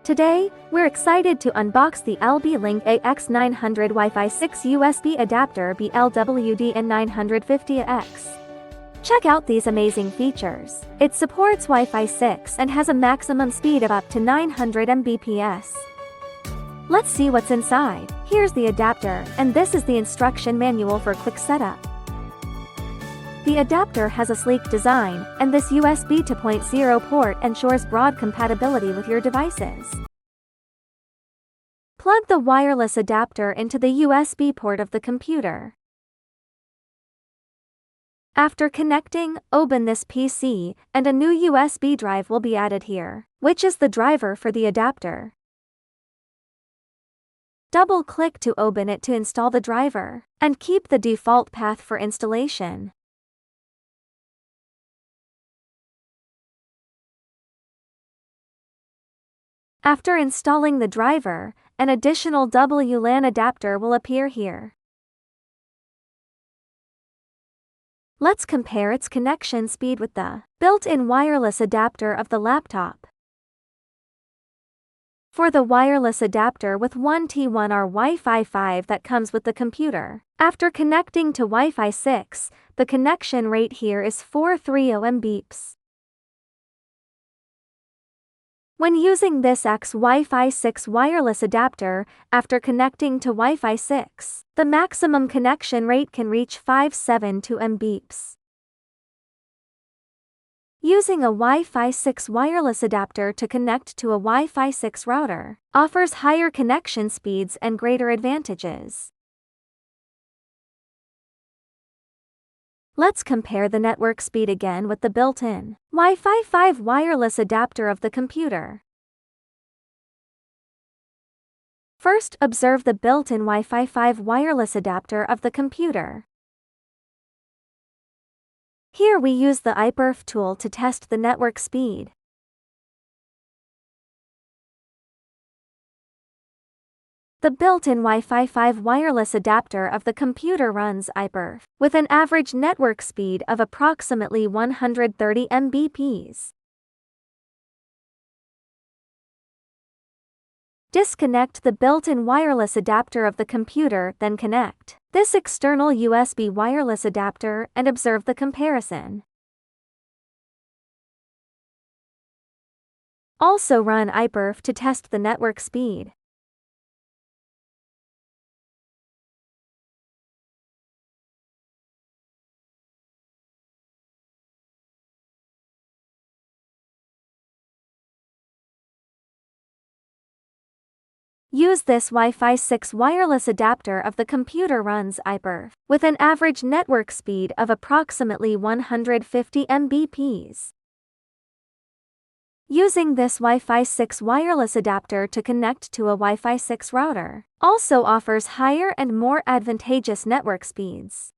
Today, we're excited to unbox the LB-Link AX900 Wi-Fi 6 USB adapter WDN950AX. Check out these amazing features. It supports Wi-Fi 6 and has a maximum speed of up to 900 Mbps. Let's see what's inside. Here's the adapter, and this is the instruction manual for quick setup. The adapter has a sleek design, and this USB 2.0 port ensures broad compatibility with your devices. Plug the wireless adapter into the USB port of the computer. After connecting, open this PC, and a new USB drive will be added here, which is the driver for the adapter. Double-click to open it to install the driver, and keep the default path for installation. After installing the driver, an additional WLAN adapter will appear here. Let's compare its connection speed with the built-in wireless adapter of the laptop. For the wireless adapter with 1T1R Wi-Fi 5 that comes with the computer, after connecting to Wi-Fi 6, the connection rate here is 430 Mbps. When using this AX Wi-Fi 6 wireless adapter, after connecting to Wi-Fi 6, the maximum connection rate can reach 572 Mbps. Using a Wi-Fi 6 wireless adapter to connect to a Wi-Fi 6 router offers higher connection speeds and greater advantages. Let's compare the network speed again with the built-in Wi-Fi 5 wireless adapter of the computer. First, observe the built-in Wi-Fi 5 wireless adapter of the computer. Here we use the iPerf tool to test the network speed. The built-in Wi-Fi 5 wireless adapter of the computer runs iPerf with an average network speed of approximately 130 Mbps. Disconnect the built-in wireless adapter of the computer, then connect this external USB wireless adapter and observe the comparison. Also run iPerf to test the network speed. Use this Wi-Fi 6 wireless adapter of the computer runs iPerf with an average network speed of approximately 150 Mbps. Using this Wi-Fi 6 wireless adapter to connect to a Wi-Fi 6 router also offers higher and more advantageous network speeds.